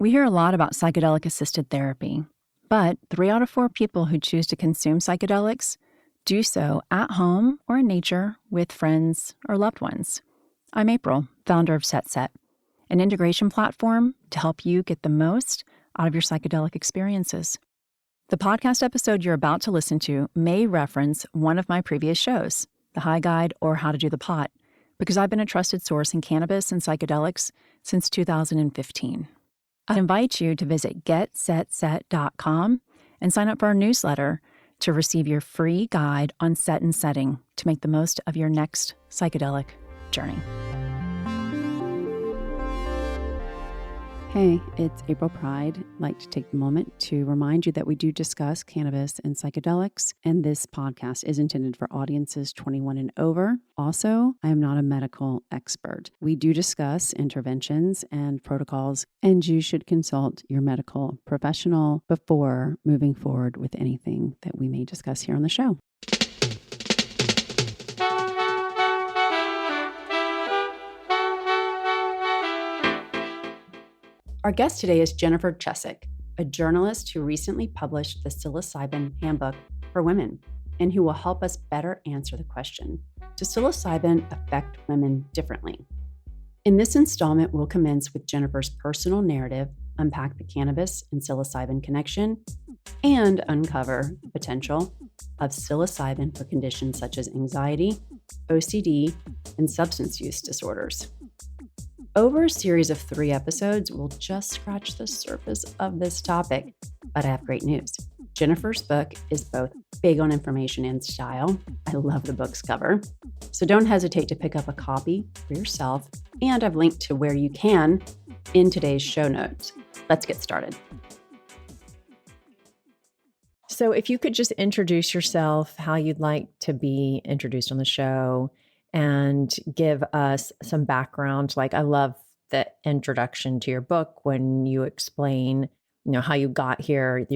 We hear a lot about psychedelic-assisted therapy, but 3 out of 4 people who choose to consume psychedelics do so at home or in nature with friends or loved ones. I'm April, founder of Set, an integration platform to help you get the most out of your psychedelic experiences. The podcast episode you're about to listen to may reference one of my previous shows, The High Guide or How to Do the Pot, because I've been a trusted source in cannabis and psychedelics since 2015. I invite you to visit getsetset.com and sign up for our newsletter to receive your free guide on set and setting to make the most of your next psychedelic journey. Hey, it's April Pride. I'd like to take the moment to remind you that we do discuss cannabis and psychedelics, and this podcast is intended for audiences 21 and over. Also, I am not a medical expert. We do discuss interventions and protocols, and you should consult your medical professional before moving forward with anything that we may discuss here on the show. Our guest today is Jennifer Chesak, a journalist who recently published the Psilocybin Handbook for women, and who will help us better answer the question, does psilocybin affect women differently? In this installment, we'll commence with Jennifer's personal narrative, unpack the cannabis and psilocybin connection, and uncover the potential of psilocybin for conditions such as anxiety, OCD, and substance use disorders. Over a series of 3 episodes, we'll just scratch the surface of this topic, but I have great news. Jennifer's book is both big on information and style. I love the book's cover. So don't hesitate to pick up a copy for yourself, and I've linked to where you can in today's show notes. Let's get started. So if you could just introduce yourself, how you'd like to be introduced on the show, and give us some background. Like, I love the introduction to your book when you explain, how you got here,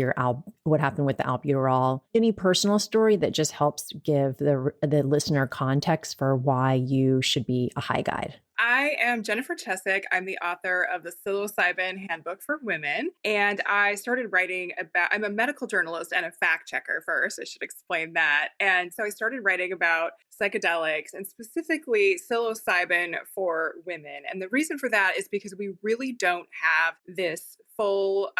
what happened with the albuterol. Any personal story that just helps give the listener context for why you should be a high guide. I am Jennifer Chesak. I'm the author of the Psilocybin Handbook for Women. And I started writing I'm a medical journalist and a fact checker first. I should explain that. And so I started writing about psychedelics and specifically psilocybin for women. And the reason for that is because we really don't have this full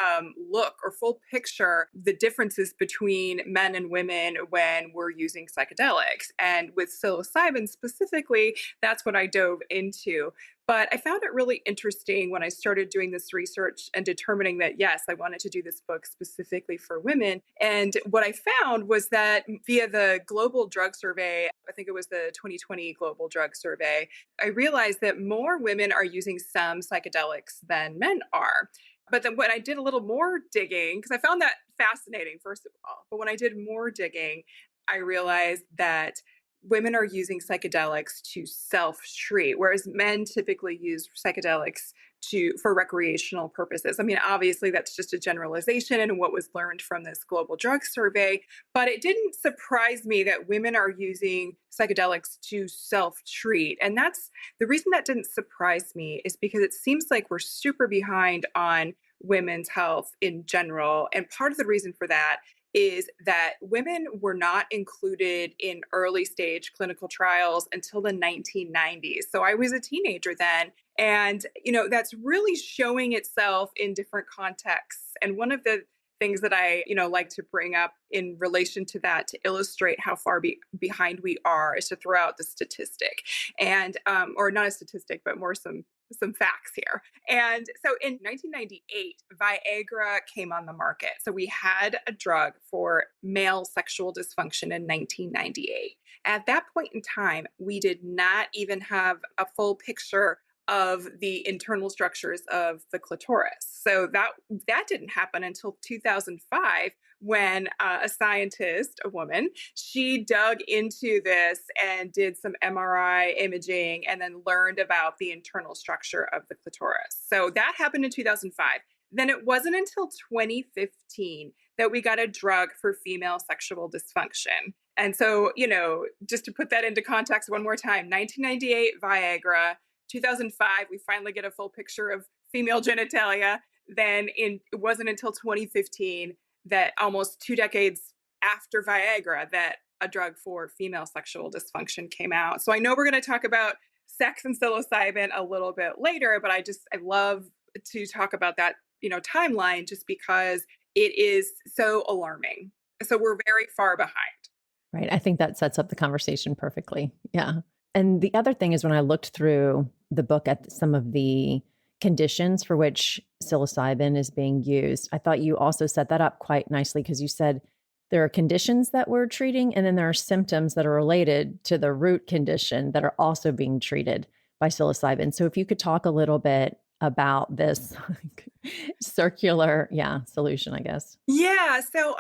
look or full picture, the differences between men and women when we're using psychedelics. And with psilocybin specifically, that's what I dove into. But I found it really interesting when I started doing this research and determining that, yes, I wanted to do this book specifically for women. And what I found was that via the Global Drug Survey, I think it was the 2020 Global Drug Survey, I realized that more women are using some psychedelics than men are. But then when I did a little more digging, because I found that fascinating, first of all, but when I did more digging, I realized that women are using psychedelics to self-treat, whereas men typically use psychedelics for recreational purposes. I mean, obviously, that's just a generalization and what was learned from this global drug survey, but it didn't surprise me that women are using psychedelics to self-treat. And that's the reason that didn't surprise me is because it seems like we're super behind on women's health in general. And part of the reason for that is that women were not included in early stage clinical trials until the 1990s. So I was a teenager then. And, that's really showing itself in different contexts. And one of the things that I, like to bring up in relation to that to illustrate how far behind we are is to throw out the statistic and, or not a statistic, but more some facts here. And so in 1998, Viagra came on the market. So we had a drug for male sexual dysfunction in 1998. At that point in time, we did not even have a full picture of the internal structures of the clitoris. So that didn't happen until 2005 when a scientist, a woman, she dug into this and did some MRI imaging and then learned about the internal structure of the clitoris. So that happened in 2005. Then it wasn't until 2015 that we got a drug for female sexual dysfunction. And so, just to put that into context one more time, 1998, Viagra. 2005, we finally get a full picture of female genitalia. then it wasn't until 2015, that almost 2 decades after Viagra, that a drug for female sexual dysfunction came out. So I know we're going to talk about sex and psilocybin a little bit later, but I love to talk about that, timeline, just because it is so alarming. So we're very far behind. Right. I think that sets up the conversation perfectly. Yeah. And the other thing is when I looked through the book at some of the conditions for which psilocybin is being used, I thought you also set that up quite nicely because you said there are conditions that we're treating, and then there are symptoms that are related to the root condition that are also being treated by psilocybin. So if you could talk a little bit about this circular, solution, I guess. Yeah. So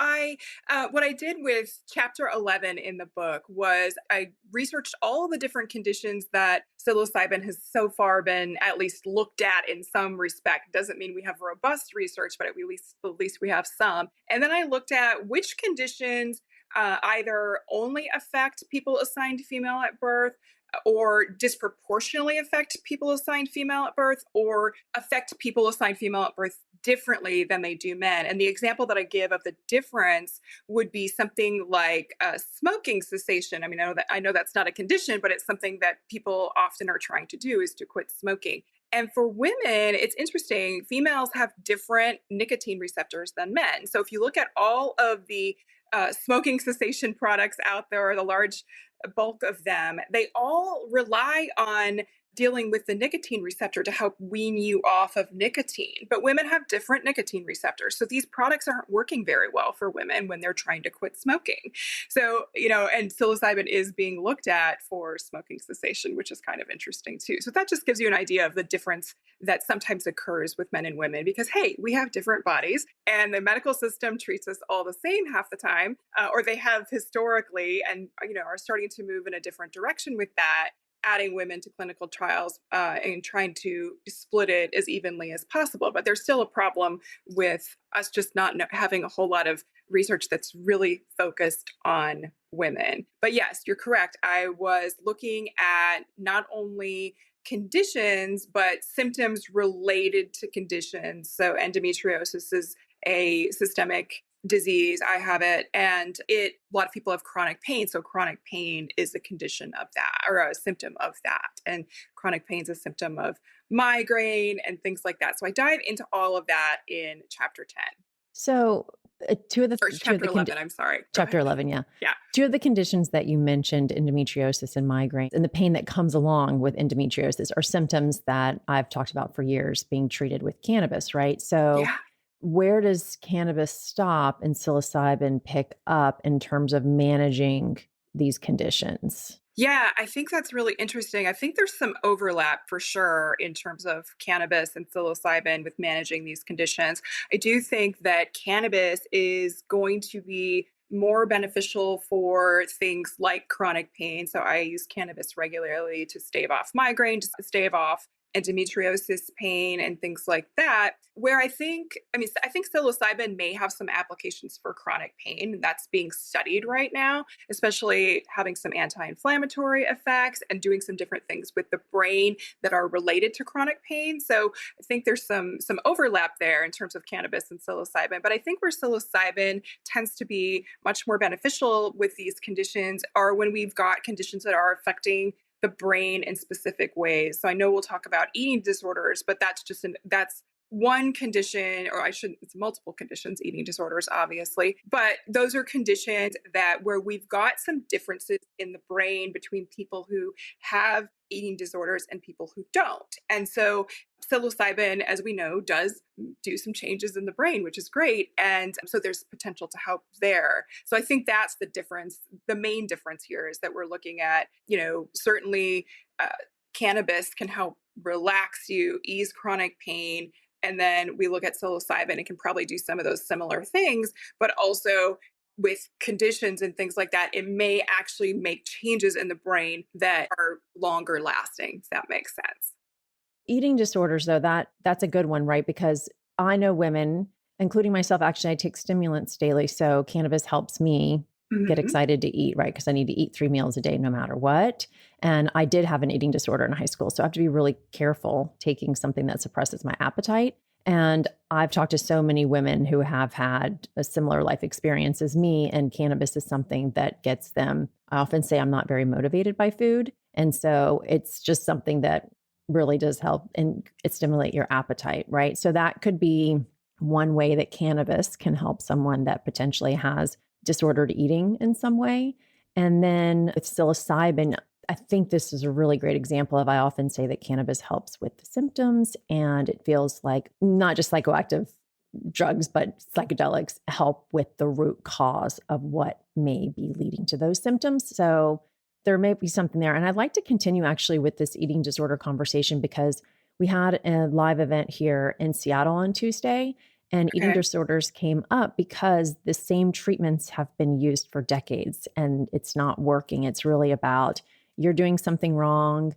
what I did with chapter 11 in the book was I researched all the different conditions that psilocybin has so far been at least looked at in some respect. Doesn't mean we have robust research, but at least we have some. And then I looked at which conditions either only affect people assigned female at birth, or disproportionately affect people assigned female at birth, or affect people assigned female at birth differently than they do men. And the example that I give of the difference would be something like smoking cessation. I mean, I know that's not a condition, but it's something that people often are trying to do, is to quit smoking. And for women, it's interesting. Females have different nicotine receptors than men. So if you look at all of the smoking cessation products out there, or the large bulk of them, they all rely on dealing with the nicotine receptor to help wean you off of nicotine. But women have different nicotine receptors. So these products aren't working very well for women when they're trying to quit smoking. So, and psilocybin is being looked at for smoking cessation, which is kind of interesting too. So that just gives you an idea of the difference that sometimes occurs with men and women, because, hey, we have different bodies and the medical system treats us all the same half the time, or they have historically, and, are starting to move in a different direction with that, adding women to clinical trials and trying to split it as evenly as possible. But there's still a problem with us just not having a whole lot of research that's really focused on women. But yes, you're correct. I was looking at not only conditions, but symptoms related to conditions. So endometriosis is a systemic disease. I have it, and a lot of people have chronic pain. So chronic pain is a condition of that, or a symptom of that. And chronic pain is a symptom of migraine and things like that. So I dive into all of that in chapter 10. So Chapter 11, I'm sorry. Chapter 11, yeah. Yeah. Two of the conditions that you mentioned, endometriosis and migraine, and the pain that comes along with endometriosis, are symptoms that I've talked about for years being treated with cannabis, right? So Yeah. where does cannabis stop and psilocybin pick up in terms of managing these conditions? Yeah, I think that's really interesting. I think there's some overlap for sure in terms of cannabis and psilocybin with managing these conditions. I do think that cannabis is going to be more beneficial for things like chronic pain. So I use cannabis regularly to stave off migraine, just to stave off endometriosis pain and things like that, where I think psilocybin may have some applications for chronic pain, and that's being studied right now, especially having some anti-inflammatory effects and doing some different things with the brain that are related to chronic pain. So I think there's some overlap there in terms of cannabis and psilocybin, but I think where psilocybin tends to be much more beneficial with these conditions are when we've got conditions that are affecting the brain in specific ways. So I know we'll talk about eating disorders, but that's one condition, it's multiple conditions, eating disorders, obviously, but those are conditions where we've got some differences in the brain between people who have eating disorders and people who don't. And so psilocybin, as we know, does do some changes in the brain, which is great. And so there's potential to help there. So I think that's the difference. The main difference here is that we're looking at, certainly cannabis can help relax you, ease chronic pain. And then we look at psilocybin, it can probably do some of those similar things, but also with conditions and things like that, it may actually make changes in the brain that are longer lasting, if that makes sense. Eating disorders, though, that's a good one, right? Because I know women, including myself, actually, I take stimulants daily. So cannabis helps me get excited to eat, right? Because I need to eat 3 meals a day no matter what. And I did have an eating disorder in high school. So I have to be really careful taking something that suppresses my appetite. And I've talked to so many women who have had a similar life experience as me, and cannabis is something that gets them. I often say I'm not very motivated by food. And so it's just something that really does help and it stimulate your appetite, right? So that could be one way that cannabis can help someone that potentially has disordered eating in some way. And then with psilocybin, I think this is a really great example of, I often say that cannabis helps with the symptoms, and it feels like not just psychoactive drugs, but psychedelics help with the root cause of what may be leading to those symptoms. So there may be something there. And I'd like to continue actually with this eating disorder conversation because we had a live event here in Seattle on Tuesday, and eating Okay. disorders came up because the same treatments have been used for decades and it's not working. It's really about you're doing something wrong.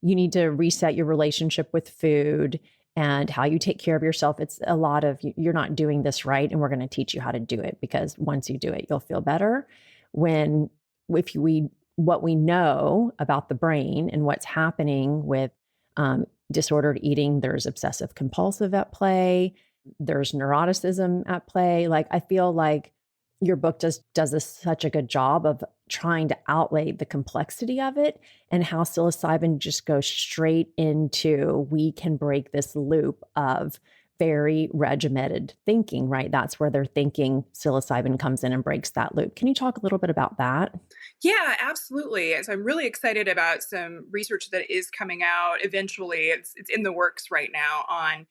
You need to reset your relationship with food and how you take care of yourself. It's a lot of you're not doing this right, and we're going to teach you how to do it because once you do it, you'll feel better. When if we what we know about the brain and what's happening with disordered eating, there's obsessive compulsive at play, there's neuroticism at play. Like I feel like your book such a good job of trying to outlay the complexity of it and how psilocybin just goes straight into we can break this loop of very regimented thinking, right? That's where they're thinking psilocybin comes in and breaks that loop. Can you talk a little bit about that? Yeah, absolutely. So I'm really excited about some research that is coming out eventually. It's in the works right now on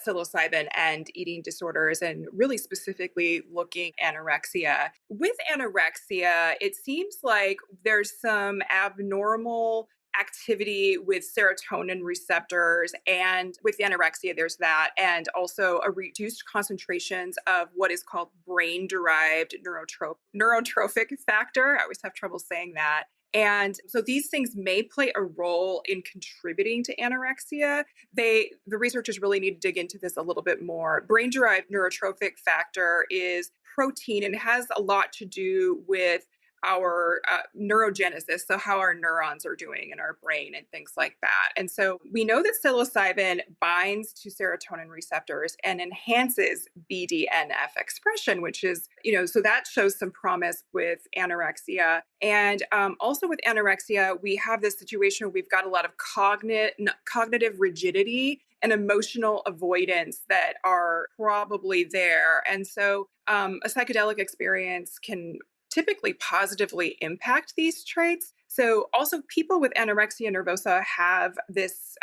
psilocybin and eating disorders, and really specifically looking at anorexia. With anorexia, it seems like there's some abnormal activity with serotonin receptors, and with anorexia there's that, and also a reduced concentrations of what is called brain derived neurotrophic factor. I always have trouble saying that. And so these things may play a role in contributing to anorexia. The researchers really need to dig into this a little bit more. Brain derived neurotrophic factor is protein and has a lot to do with our neurogenesis, so how our neurons are doing in our brain and things like that. And so we know that psilocybin binds to serotonin receptors and enhances BDNF expression, which is, so that shows some promise with anorexia. And also with anorexia, we have this situation where we've got a lot of cognitive rigidity and emotional avoidance that are probably there. And so a psychedelic experience can typically positively impact these traits. So also people with anorexia nervosa have this,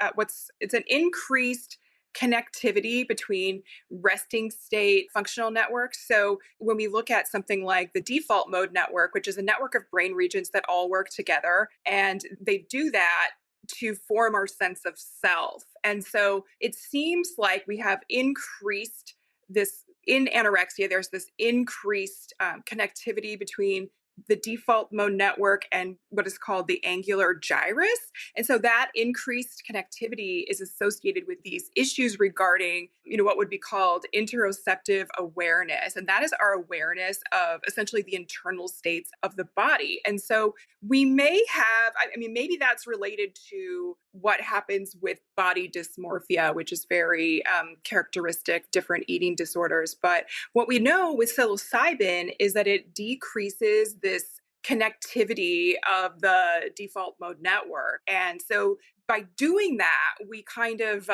it's an increased connectivity between resting state functional networks. So when we look at something like the default mode network, which is a network of brain regions that all work together, and they do that to form our sense of self. And so it seems like we have increased this in anorexia, there's this increased connectivity between the default mode network and what is called the angular gyrus. And so that increased connectivity is associated with these issues regarding, what would be called interoceptive awareness. And that is our awareness of essentially the internal states of the body. And so we may have, maybe that's related to what happens with body dysmorphia, which is very characteristic, different eating disorders. But what we know with psilocybin is that it decreases this connectivity of the default mode network. And so by doing that, we kind of,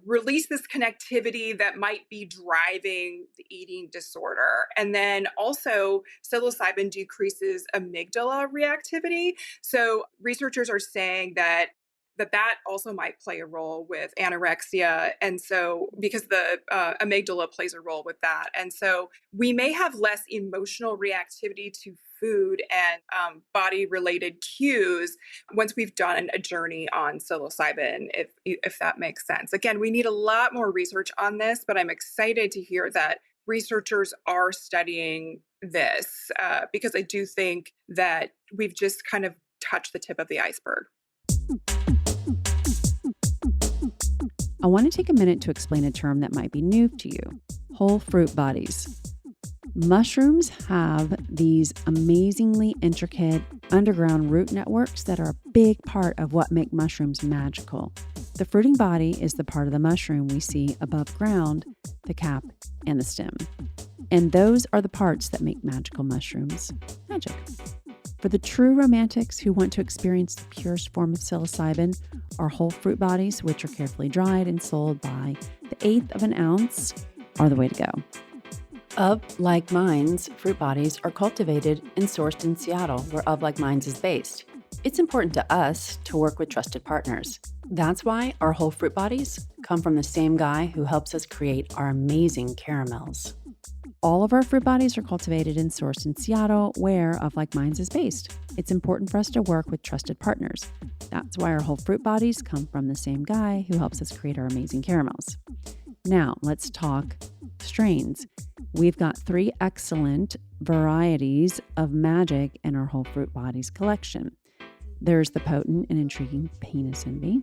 release this connectivity that might be driving the eating disorder. And then also psilocybin decreases amygdala reactivity. So researchers are saying that also might play a role with anorexia. And so because the amygdala plays a role with that. And so we may have less emotional reactivity to food and body related cues once we've done a journey on psilocybin, if that makes sense. Again, we need a lot more research on this, but I'm excited to hear that researchers are studying this because I do think that we've just kind of touched the tip of the iceberg. I want to take a minute to explain a term that might be new to you: whole fruit bodies. Mushrooms have these amazingly intricate underground root networks that are a big part of what make mushrooms magical. The fruiting body is the part of the mushroom we see above ground, the cap, and the stem. And those are the parts that make magical mushrooms magic. For the true romantics who want to experience the purest form of psilocybin, our whole fruit bodies, which are carefully dried and sold by the eighth of an ounce, are the way to go. Of Like Minds fruit bodies are cultivated and sourced in Seattle, where Of Like Minds is based. It's important to us to work with trusted partners. That's why our whole fruit bodies come from the same guy who helps us create our amazing caramels. All of our fruit bodies are cultivated and sourced in Seattle, where Of Like Minds is based. It's important for us to work with trusted partners. That's why our whole fruit bodies come from the same guy who helps us create our amazing caramels. Now, let's talk strains. We've got 3 excellent varieties of magic in our whole fruit bodies collection. There's the potent and intriguing penis envy,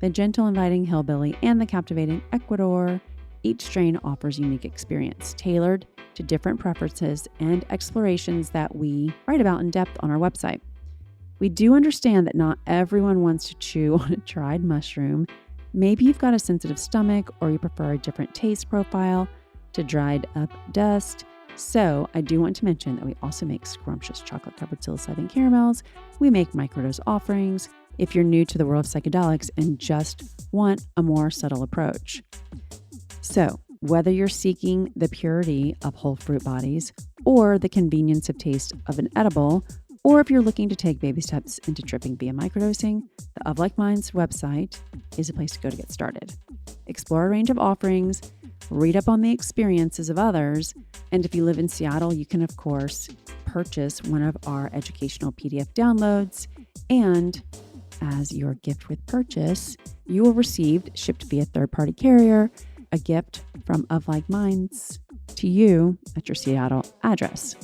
the gentle inviting hillbilly, and the captivating Ecuador. Each strain offers unique experience, tailored to different preferences and explorations that we write about in depth on our website. We do understand that not everyone wants to chew on a dried mushroom. Maybe you've got a sensitive stomach, or you prefer a different taste profile to dried up dust. So I do want to mention that we also make scrumptious chocolate-covered psilocybin caramels. We make microdose offerings if you're new to the world of psychedelics and just want a more subtle approach. So whether you're seeking the purity of whole fruit bodies or the convenience of taste of an edible, or if you're looking to take baby steps into tripping via microdosing, the Of Like Minds website is a place to go to get started. Explore a range of offerings, read up on the experiences of others, and if you live in Seattle, you can, of course, purchase one of our educational PDF downloads. And as your gift with purchase, you will receive, shipped via third-party carrier, a gift from Of Like Minds to you at your Seattle address.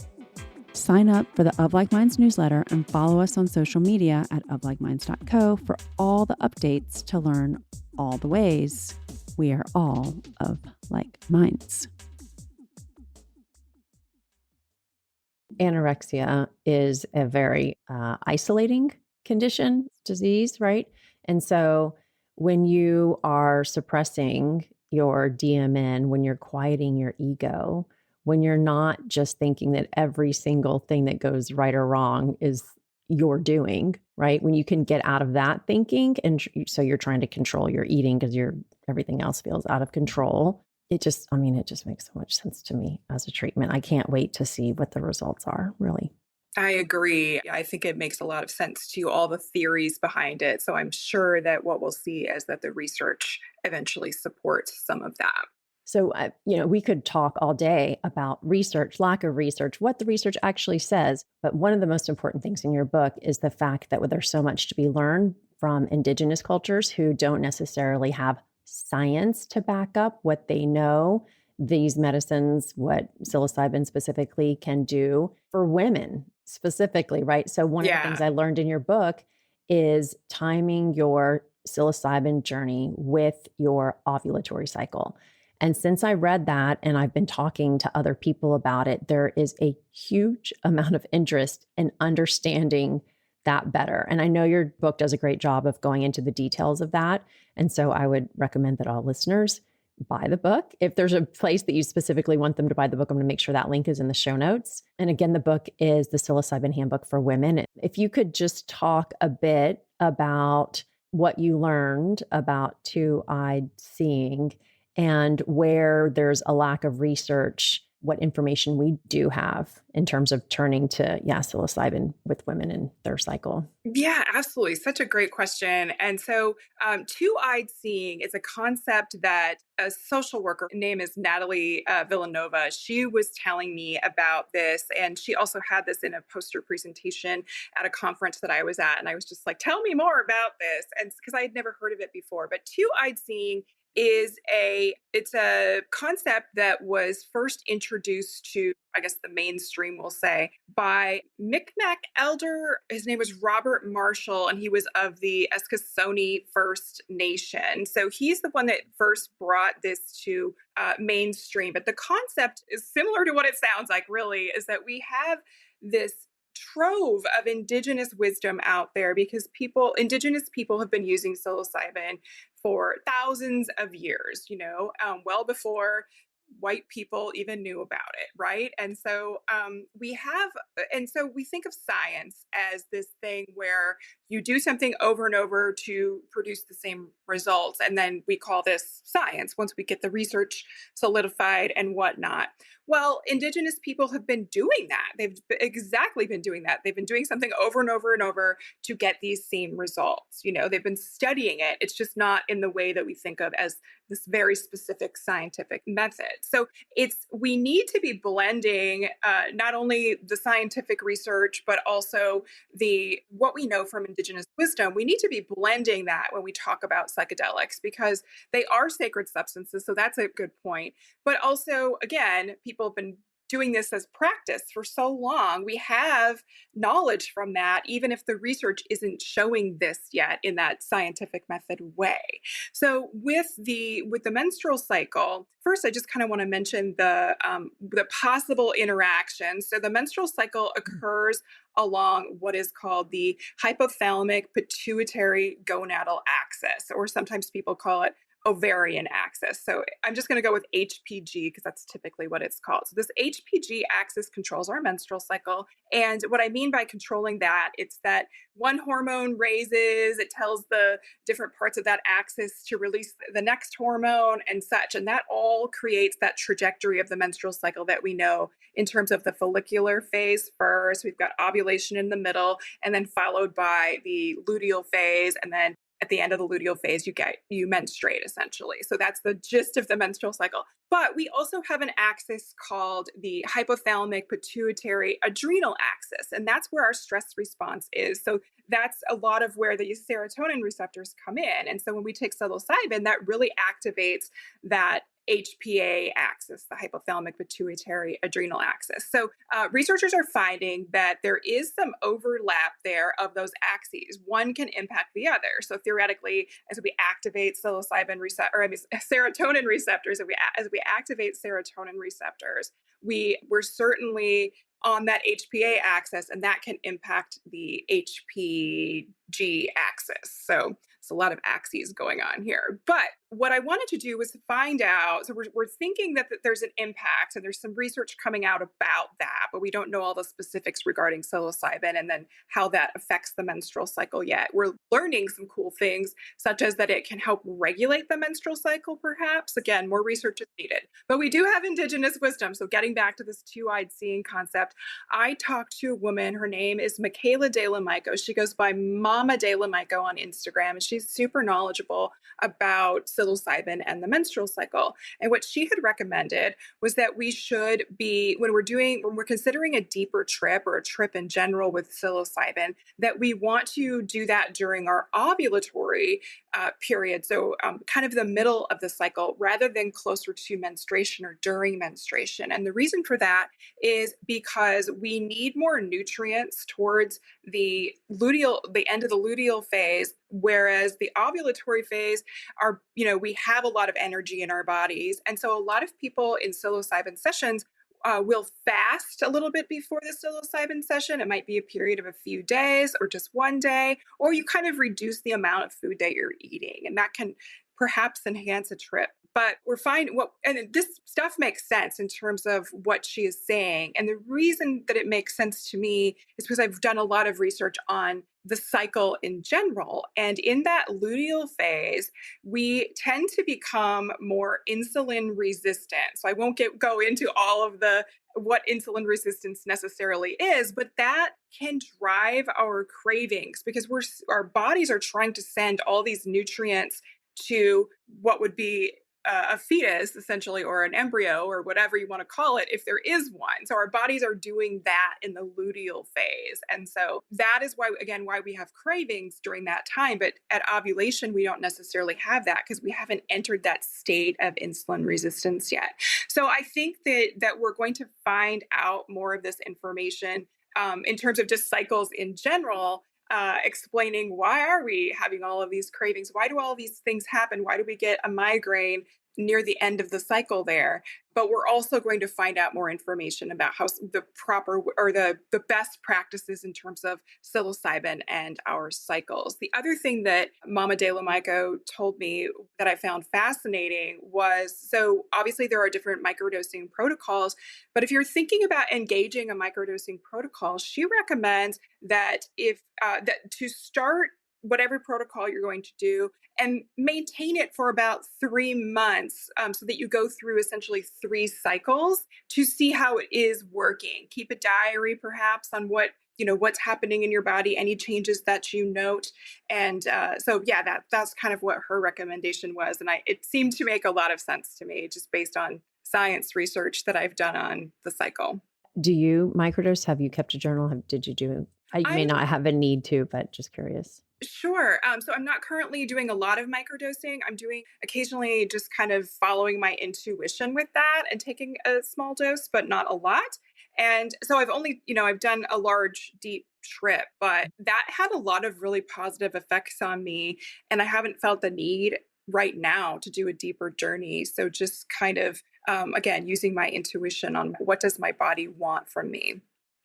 Sign up for the Of Like Minds newsletter and follow us on social media at oflikeminds.co for all the updates to learn all the ways we are all of like minds. Anorexia is a very isolating condition, disease, right? And so when you are suppressing your DMN, when you're quieting your ego, when you're not just thinking that every single thing that goes right or wrong is your doing, right? When you can get out of that thinking, and so you're trying to control your eating because everything else feels out of control. It just makes so much sense to me as a treatment. I can't wait to see what the results are, really. I agree. I think it makes a lot of sense to all the theories behind it. So I'm sure that what we'll see is that the research eventually supports some of that. So, we could talk all day about research, lack of research, what the research actually says. But one of the most important things in your book is the fact that there's so much to be learned from indigenous cultures who don't necessarily have science to back up what they know these medicines, what psilocybin specifically can do for women specifically, right? So one of the things I learned in your book is timing your psilocybin journey with your ovulatory cycle. And since I read that and I've been talking to other people about it, there is a huge amount of interest in understanding that better. And I know your book does a great job of going into the details of that. And so I would recommend that all listeners buy the book. If there's a place that you specifically want them to buy the book, I'm going to make sure that link is in the show notes. And again, the book is the Psilocybin Handbook for Women. If you could just talk a bit about what you learned about two-eyed seeing and where there's a lack of research, what information we do have in terms of turning to, psilocybin with women in their cycle. Yeah, absolutely. Such a great question. And so, two-eyed seeing is a concept that a social worker, her name is Natalie Villanova. She was telling me about this, and she also had this in a poster presentation at a conference that I was at. And I was just like, tell me more about this. And because I had never heard of it before, but two-eyed seeing it's a concept that was first introduced to, I guess, the mainstream, we'll say, by Micmac elder. His name was Robert Marshall, and he was of the Eskasoni First Nation. So he's the one that first brought this to mainstream. But the concept is similar to what it sounds like, really, is that we have this trove of indigenous wisdom out there because indigenous people have been using psilocybin for thousands of years, well before white people even knew about it, right? And so we think of science as this thing where you do something over and over to produce the same results, and then we call this science once we get the research solidified and whatnot. Well, indigenous people have been doing that. They've exactly been doing that. They've been doing something over and over and over to get these same results. They've been studying it. It's just not in the way that we think of as this very specific scientific method. So we need to be blending not only the scientific research, but also what we know from indigenous wisdom. We need to be blending that when we talk about psychedelics because they are sacred substances. So that's a good point. But also, again, people have been doing this as practice for so long. We have knowledge from that, even if the research isn't showing this yet in that scientific method way. So with the menstrual cycle, first, I just kind of want to mention the possible interactions. So the menstrual cycle occurs along what is called the hypothalamic pituitary gonadal axis, or sometimes people call it ovarian axis. So I'm just going to go with HPG because that's typically what it's called. So this HPG axis controls our menstrual cycle. And what I mean by controlling that, it's that one hormone raises, it tells the different parts of that axis to release the next hormone and such. And that all creates that trajectory of the menstrual cycle that we know in terms of the follicular phase first. We've got ovulation in the middle, and then followed by the luteal phase, and then at the end of the luteal phase, you menstruate essentially. So that's the gist of the menstrual cycle. But we also have an axis called the hypothalamic pituitary adrenal axis, and that's where our stress response is. So that's a lot of where the serotonin receptors come in. And so when we take psilocybin, that really activates that HPA axis, the hypothalamic pituitary adrenal axis. So researchers are finding that there is some overlap there of those axes. One can impact the other. So theoretically, as we activate serotonin receptors, as we activate serotonin receptors, we're certainly on that HPA axis, and that can impact the HPG axis. So it's a lot of axes going on here. But what I wanted to do was find out, so we're thinking that there's an impact, and there's some research coming out about that, but we don't know all the specifics regarding psilocybin and then how that affects the menstrual cycle yet. We're learning some cool things, such as that it can help regulate the menstrual cycle, perhaps. Again, more research is needed. But we do have indigenous wisdom. So getting back to this two-eyed seeing concept, I talked to a woman, her name is Michaela De La Mico. She goes by Mama De La Mico on Instagram, and she's super knowledgeable about psilocybin and the menstrual cycle. And what she had recommended was that we should be, when we're considering a deeper trip or a trip in general with psilocybin, that we want to do that during our ovulatory period. So kind of the middle of the cycle rather than closer to menstruation or during menstruation. And the reason for that is because we need more nutrients towards the end of the luteal phase, whereas the ovulatory phase we have a lot of energy in our bodies. And so a lot of people in psilocybin sessions will fast a little bit before the psilocybin session. It might be a period of a few days or just one day, or you kind of reduce the amount of food that you're eating, and that can perhaps enhance a trip. But we're finding and this stuff makes sense in terms of what she is saying. And the reason that it makes sense to me is because I've done a lot of research on the cycle in general. And in that luteal phase, we tend to become more insulin resistant. So I won't go into all of what insulin resistance necessarily is, but that can drive our cravings because our bodies are trying to send all these nutrients to what would be a fetus, essentially, or an embryo, or whatever you want to call it, if there is one. So our bodies are doing that in the luteal phase. And so that is why, again, why we have cravings during that time. But at ovulation, we don't necessarily have that because we haven't entered that state of insulin resistance yet. So I think that we're going to find out more of this information in terms of just cycles in general, explaining why are we having all of these cravings? Why do all these things happen? Why do we get a migraine near the end of the cycle there? But we're also going to find out more information about how the proper or the best practices in terms of psilocybin and our cycles. The other thing that Mama De La Mico told me that I found fascinating was, so obviously there are different microdosing protocols, but if you're thinking about engaging a microdosing protocol, she recommends that that to start whatever protocol you're going to do and maintain it for about 3 months, so that you go through essentially 3 cycles to see how it is working. Keep a diary perhaps on what's happening in your body, any changes that you note. And so yeah, that's kind of what her recommendation was. And it seemed to make a lot of sense to me just based on science research that I've done on the cycle. Do you microdose? Have you kept a journal? Did you do? I may I'm not have a need to, but just curious. Sure. So I'm not currently doing a lot of microdosing. I'm doing occasionally just kind of following my intuition with that and taking a small dose, but not a lot. And so I've done a large, deep trip, but that had a lot of really positive effects on me. And I haven't felt the need right now to do a deeper journey. So just kind of, again, using my intuition on what does my body want from me.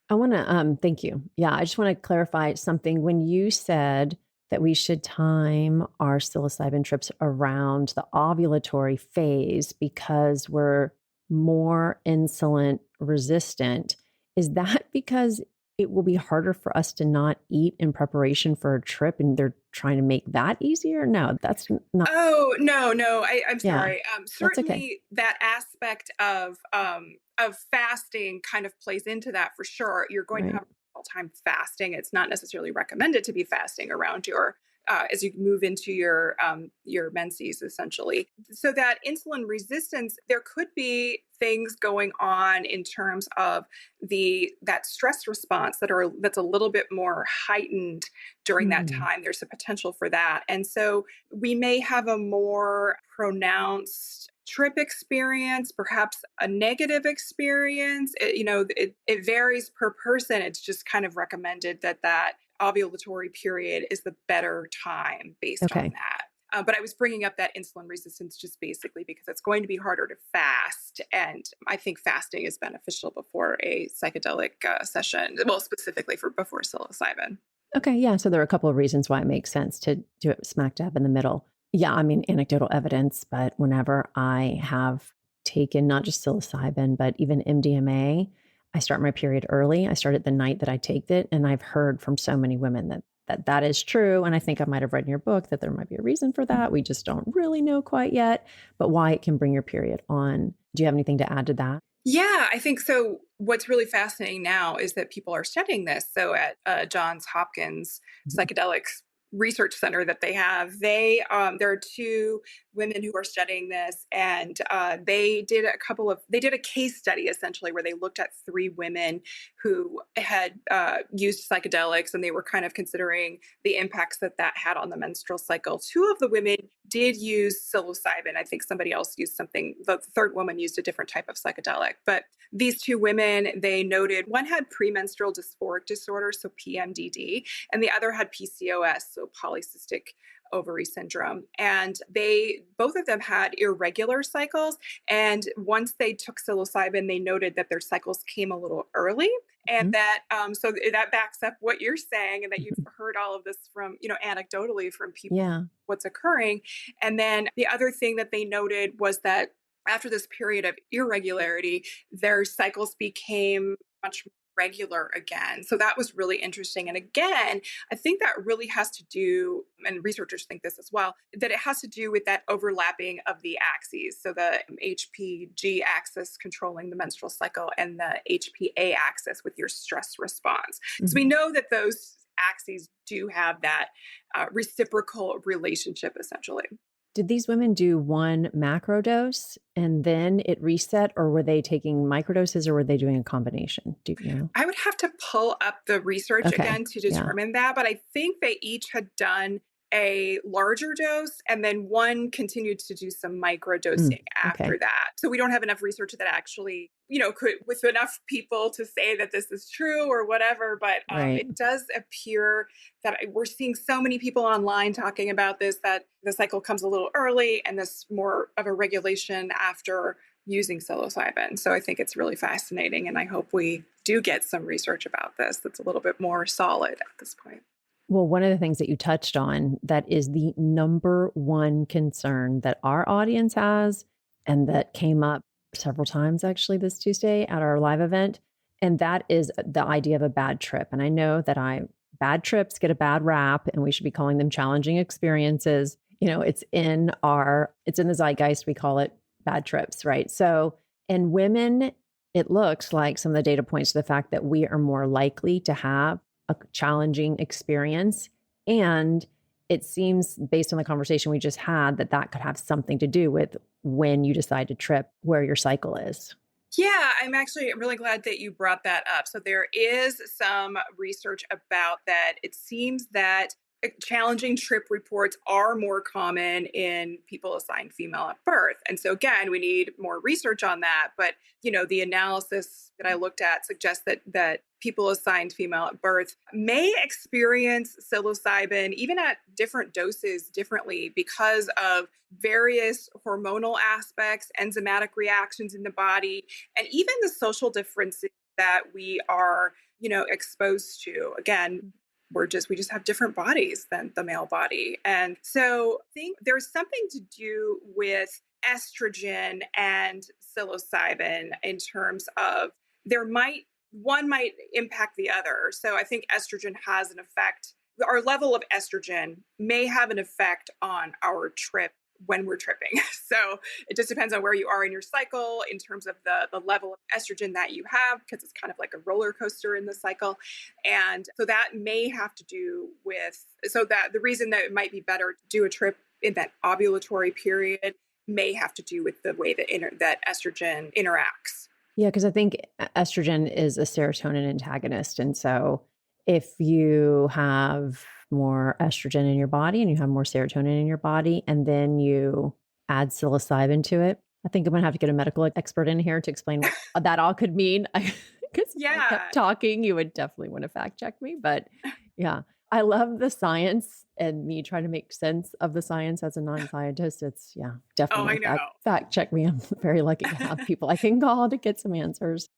I want to thank you. Yeah, I just want to clarify something. When you said that we should time our psilocybin trips around the ovulatory phase because we're more insulin resistant, is that because it will be harder for us to not eat in preparation for a trip and they're trying to make that easier? No, that's not. Oh, no, I'm Yeah, sorry. that's okay. Certainly that aspect of fasting kind of plays into that for sure. You're going to Right. have a time fasting. It's not necessarily recommended to be fasting around your as you move into your menses, essentially. So that insulin resistance, there could be things going on in terms of that stress response that's a little bit more heightened during that Mm, time. There's a potential for that. And so we may have a more pronounced trip experience, perhaps a negative experience. It varies per person. It's just kind of recommended that ovulatory period is the better time based on okay. that. But I was bringing up that insulin resistance just basically because it's going to be harder to fast. And I think fasting is beneficial before a psychedelic session, well, specifically for before psilocybin. Okay. Yeah. So there are a couple of reasons why it makes sense to do it smack dab in the middle. Yeah. I mean, anecdotal evidence, but whenever I have taken not just psilocybin, but even MDMA, I start my period early. I start it the night that I take it. And I've heard from so many women that is true. And I think I might have read in your book that there might be a reason for that. We just don't really know quite yet, but why it can bring your period on. Do you have anything to add to that? Yeah, I think so. What's really fascinating now is that people are studying this. So at Johns Hopkins Mhm. Psychedelics Research Center that they have, there are 2 women who are studying this, and they did a case study essentially where they looked at 3 women who had used psychedelics, and they were kind of considering the impacts that had on the menstrual cycle. 2 of the women did use psilocybin. I think somebody else used something. The third woman used a different type of psychedelic. But these 2 women, they noted one had premenstrual dysphoric disorder, so PMDD, and the other had PCOS, so polycystic ovary syndrome. And both of them had irregular cycles. And once they took psilocybin, they noted that their cycles came a little early. And Mhm. that backs up what you're saying, and that you've heard all of this from, anecdotally from people, Yeah. what's occurring. And then the other thing that they noted was that after this period of irregularity, their cycles became much more regular again. So that was really interesting. And again, I think that really has to do, and researchers think this as well, that it has to do with that overlapping of the axes. So the HPG axis controlling the menstrual cycle and the HPA axis with your stress response. So we Mhm. know that those axes do have that reciprocal relationship essentially. Did these women do one macro dose and then it reset, or were they taking microdoses, or were they doing a combination? Do you know? I would have to pull up the research Okay. again to Yeah. determine that, but I think they each had done a larger dose and then one continued to do some micro dosing Okay. after that. So we don't have enough research that actually, could with enough people to say that this is true or whatever, but Right. it does appear that we're seeing so many people online talking about this, that the cycle comes a little early and this more of a regulation after using psilocybin. So I think it's really fascinating. And I hope we do get some research about this that's a little bit more solid at this point. Well, one of the things that you touched on that is the number one concern that our audience has, and that came up several times actually this Tuesday at our live event, and that is the idea of a bad trip. And I know that bad trips get a bad rap, and we should be calling them challenging experiences. It's in the zeitgeist. We call it bad trips, right? So, in women, it looks like some of the data points to the fact that we are more likely to have a challenging experience. And it seems, based on the conversation we just had, that could have something to do with when you decide to trip, where your cycle is. Yeah, I'm actually really glad that you brought that up. So there is some research about that. It seems that challenging trip reports are more common in people assigned female at birth. And so again, we need more research on that. But, the analysis that I looked at suggests that people assigned female at birth may experience psilocybin even at different doses differently because of various hormonal aspects, enzymatic reactions in the body, and even the social differences that we are, exposed to. Again, we just have different bodies than the male body. And so I think there's something to do with estrogen and psilocybin in terms of one might impact the other. So I think estrogen has an effect. Our level of estrogen may have an effect on our trip when we're tripping. So it just depends on where you are in your cycle in terms of the level of estrogen that you have, because it's kind of like a roller coaster in the cycle. And so that may have to do with, so that the reason that it might be better to do a trip in that ovulatory period may have to do with the way that estrogen interacts. Yeah, because I think estrogen is a serotonin antagonist. And so if you have more estrogen in your body and you have more serotonin in your body, and then you add psilocybin to it, I think I'm going to have to get a medical expert in here to explain what that all could mean. Because if I kept talking, you would definitely want to fact check me. But yeah, I love the science, and me trying to make sense of the science as a non-scientist. It's definitely I know. fact check me. I'm very lucky to have people I can call to get some answers.